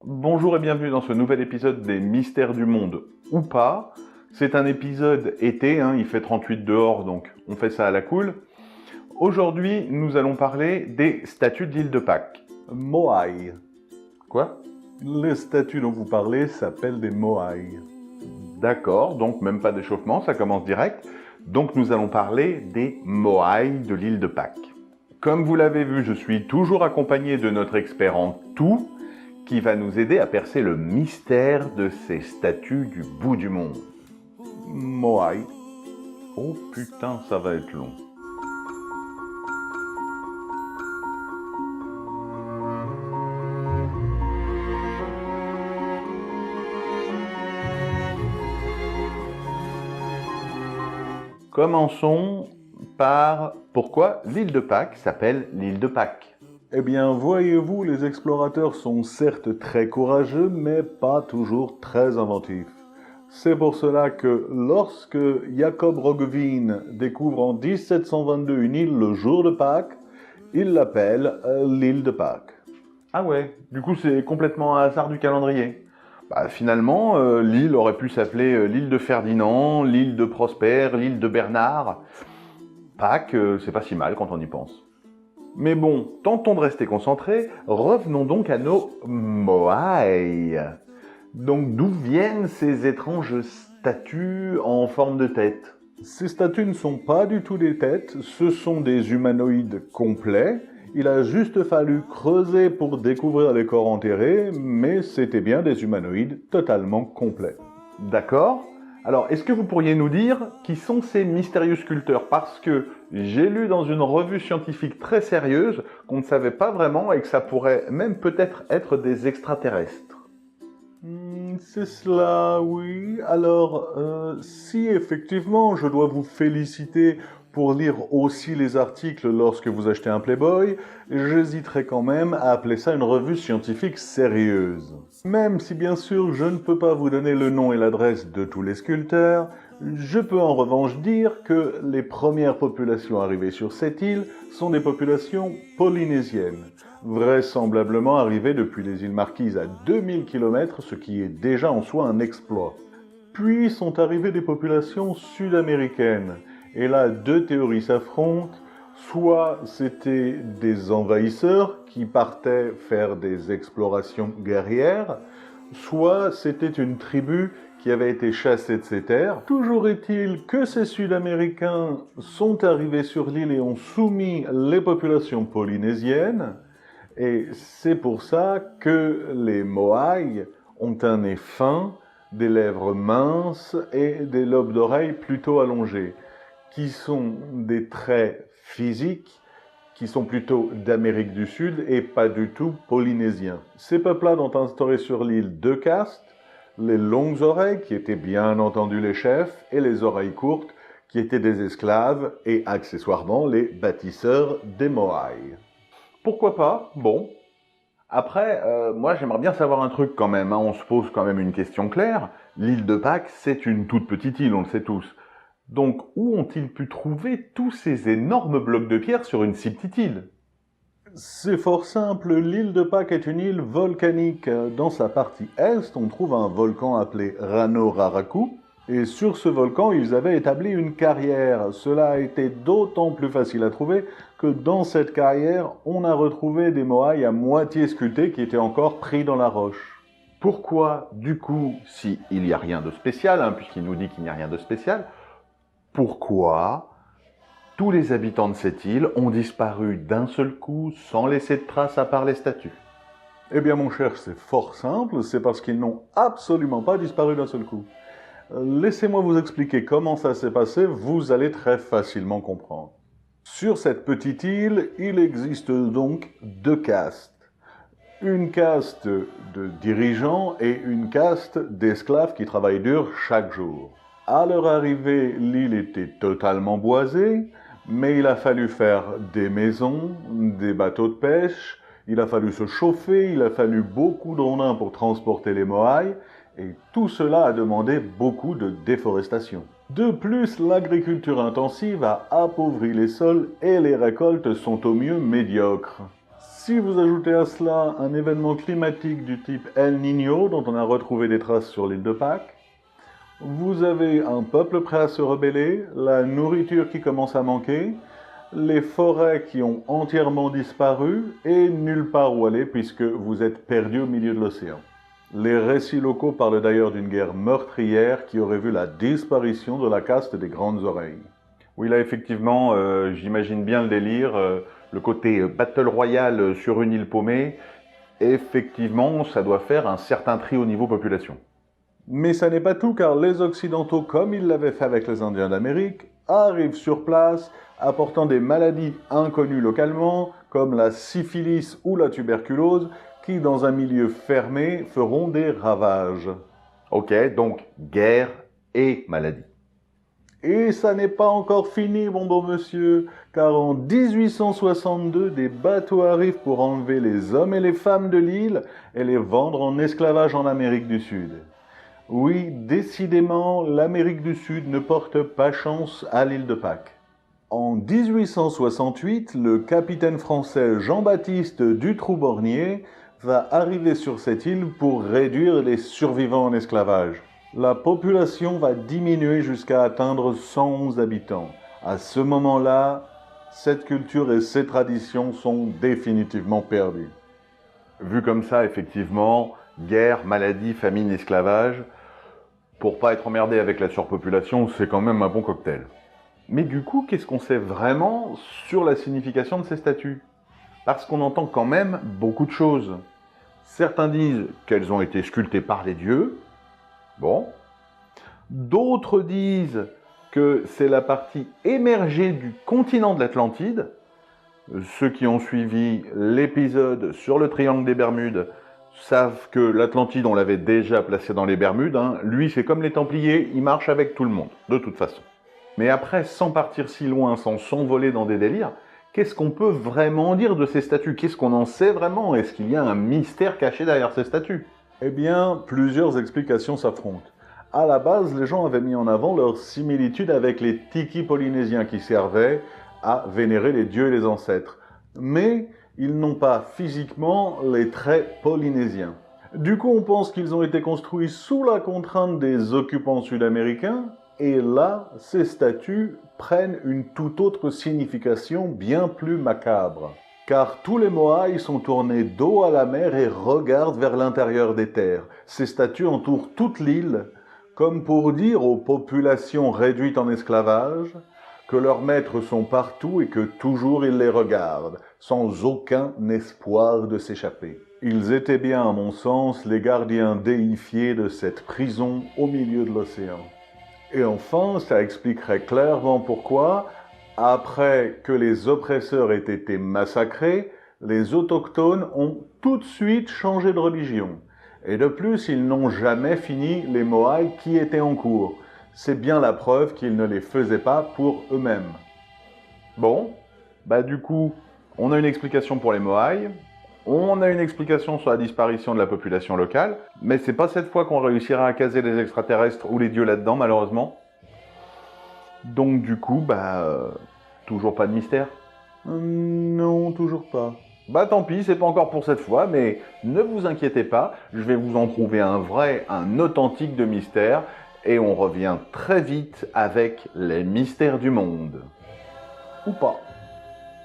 Bonjour et bienvenue dans ce nouvel épisode des Mystères du Monde ou pas. C'est un épisode été, il fait 38 dehors, donc on fait ça à la cool. Aujourd'hui, nous allons parler des statues de l'île de Pâques. Moai. Quoi? Les statues dont vous parlez s'appellent des Moai. D'accord, donc même pas d'échauffement, ça commence direct. Donc nous allons parler des Moai de l'île de Pâques. Comme vous l'avez vu, je suis toujours accompagné de notre expert en tout, qui va nous aider à percer le mystère de ces statues du bout du monde. Moai. Oh putain, ça va être long. Commençons par pourquoi l'île de Pâques s'appelle l'île de Pâques. Eh bien, voyez-vous, les explorateurs sont certes très courageux, mais pas toujours très inventifs. C'est pour cela que lorsque Jacob Roggeveen découvre en 1722 une île le jour de Pâques, il l'appelle l'île de Pâques. Ah ouais, du coup c'est complètement un hasard du calendrier. Finalement, l'île aurait pu s'appeler l'île de Ferdinand, l'île de Prosper, l'île de Bernard. Pâques, c'est pas si mal quand on y pense. Mais bon, tentons de rester concentrés, revenons donc à nos Moai. Donc d'où viennent ces étranges statues en forme de tête? Ces statues ne sont pas du tout des têtes, ce sont des humanoïdes complets. Il a juste fallu creuser pour découvrir les corps enterrés, mais c'était bien des humanoïdes totalement complets. D'accord. Alors, est-ce que vous pourriez nous dire qui sont ces mystérieux sculpteurs? Parce que j'ai lu dans une revue scientifique très sérieuse qu'on ne savait pas vraiment et que ça pourrait même peut-être être des extraterrestres. C'est cela, oui. Alors, si effectivement je dois vous féliciter pour lire aussi les articles lorsque vous achetez un Playboy, j'hésiterai quand même à appeler ça une revue scientifique sérieuse. Même si bien sûr je ne peux pas vous donner le nom et l'adresse de tous les sculpteurs, je peux en revanche dire que les premières populations arrivées sur cette île sont des populations polynésiennes, vraisemblablement arrivées depuis les îles Marquises à 2000 km, ce qui est déjà en soi un exploit. Puis sont arrivées des populations sud-américaines, et là deux théories s'affrontent. Soit c'était des envahisseurs qui partaient faire des explorations guerrières, soit c'était une tribu qui avait été chassée de ces terres. Toujours est-il que ces Sud-Américains sont arrivés sur l'île et ont soumis les populations polynésiennes, et c'est pour ça que les Moai ont un nez fin, des lèvres minces et des lobes d'oreilles plutôt allongés, qui sont des traits physiques qui sont plutôt d'Amérique du Sud et pas du tout polynésiens. Ces peuples-là ont instauré sur l'île deux castes, les longues oreilles, qui étaient bien entendu les chefs, et les oreilles courtes, qui étaient des esclaves, et accessoirement les bâtisseurs des Moai. Pourquoi pas? Bon. Après, moi j'aimerais bien savoir un truc quand même, on se pose quand même une question claire. L'île de Pâques, c'est une toute petite île, on le sait tous. Donc, où ont-ils pu trouver tous ces énormes blocs de pierre sur une si petite île? C'est fort simple, l'île de Pâques est une île volcanique. Dans sa partie est, on trouve un volcan appelé Rano Raraku, et sur ce volcan, ils avaient établi une carrière. Cela a été d'autant plus facile à trouver que dans cette carrière, on a retrouvé des Moai à moitié sculptés qui étaient encore pris dans la roche. Pourquoi, du coup, si il n'y a rien de spécial, puisqu'il nous dit qu'il n'y a rien de spécial, pourquoi tous les habitants de cette île ont disparu d'un seul coup sans laisser de traces à part les statues? Eh bien mon cher, c'est fort simple, c'est parce qu'ils n'ont absolument pas disparu d'un seul coup. Laissez-moi vous expliquer comment ça s'est passé, vous allez très facilement comprendre. Sur cette petite île, il existe donc deux castes. Une caste de dirigeants et une caste d'esclaves qui travaillent dur chaque jour. À leur arrivée, l'île était totalement boisée, mais il a fallu faire des maisons, des bateaux de pêche, il a fallu se chauffer, il a fallu beaucoup de rondins pour transporter les Moai, et tout cela a demandé beaucoup de déforestation. De plus, l'agriculture intensive a appauvri les sols et les récoltes sont au mieux médiocres. Si vous ajoutez à cela un événement climatique du type El Niño, dont on a retrouvé des traces sur l'île de Pâques, vous avez un peuple prêt à se rebeller, la nourriture qui commence à manquer, les forêts qui ont entièrement disparu et nulle part où aller puisque vous êtes perdu au milieu de l'océan. Les récits locaux parlent d'ailleurs d'une guerre meurtrière qui aurait vu la disparition de la caste des grandes oreilles. Oui, là, effectivement, j'imagine bien le délire, le côté Battle Royale sur une île paumée. Effectivement, ça doit faire un certain tri au niveau population. Mais ça n'est pas tout car les Occidentaux, comme ils l'avaient fait avec les Indiens d'Amérique, arrivent sur place apportant des maladies inconnues localement comme la syphilis ou la tuberculose qui, dans un milieu fermé, feront des ravages. Ok, donc guerre et maladie. Et ça n'est pas encore fini, mon bon monsieur, car en 1862, des bateaux arrivent pour enlever les hommes et les femmes de l'île et les vendre en esclavage en Amérique du Sud. Oui, décidément, l'Amérique du Sud ne porte pas chance à l'île de Pâques. En 1868, le capitaine français Jean-Baptiste Dutroux-Bornier va arriver sur cette île pour réduire les survivants en esclavage. La population va diminuer jusqu'à atteindre 111 habitants. À ce moment-là, cette culture et ces traditions sont définitivement perdues. Vu comme ça, effectivement, guerre, maladie, famine, esclavage, pour pas être emmerdé avec la surpopulation, c'est quand même un bon cocktail. Mais du coup, qu'est-ce qu'on sait vraiment sur la signification de ces statues? Parce qu'on entend quand même beaucoup de choses. Certains disent qu'elles ont été sculptées par les dieux. Bon. D'autres disent que c'est la partie émergée du continent de l'Atlantide. Ceux qui ont suivi l'épisode sur le triangle des Bermudes savent que l'Atlantide, on l'avait déjà placé dans les Bermudes. Lui, c'est comme les Templiers, il marche avec tout le monde, de toute façon. Mais après, sans partir si loin, sans s'envoler dans des délires, qu'est-ce qu'on peut vraiment dire de ces statues? Qu'est-ce qu'on en sait vraiment? Est-ce qu'il y a un mystère caché derrière ces statues? Eh bien, plusieurs explications s'affrontent. À la base, les gens avaient mis en avant leur similitude avec les tikis polynésiens qui servaient à vénérer les dieux et les ancêtres. Mais ils n'ont pas physiquement les traits polynésiens. Du coup, on pense qu'ils ont été construits sous la contrainte des occupants sud-américains, et là, ces statues prennent une toute autre signification bien plus macabre. Car tous les Moaïs sont tournés dos à la mer et regardent vers l'intérieur des terres. Ces statues entourent toute l'île, comme pour dire aux populations réduites en esclavage que leurs maîtres sont partout et que toujours ils les regardent, sans aucun espoir de s'échapper. Ils étaient bien, à mon sens, les gardiens déifiés de cette prison au milieu de l'océan. Et enfin, ça expliquerait clairement pourquoi, après que les oppresseurs aient été massacrés, les autochtones ont tout de suite changé de religion. Et de plus, ils n'ont jamais fini les Moaïs qui étaient en cours. C'est bien la preuve qu'ils ne les faisaient pas pour eux-mêmes. Bon, du coup, on a une explication pour les Moaïs, on a une explication sur la disparition de la population locale, mais c'est pas cette fois qu'on réussira à caser les extraterrestres ou les dieux là-dedans, malheureusement. Donc du coup, toujours pas de mystère. Non, toujours pas. Tant pis, c'est pas encore pour cette fois, mais ne vous inquiétez pas, je vais vous en trouver un vrai, un authentique de mystère, et on revient très vite avec les mystères du monde. Ou pas.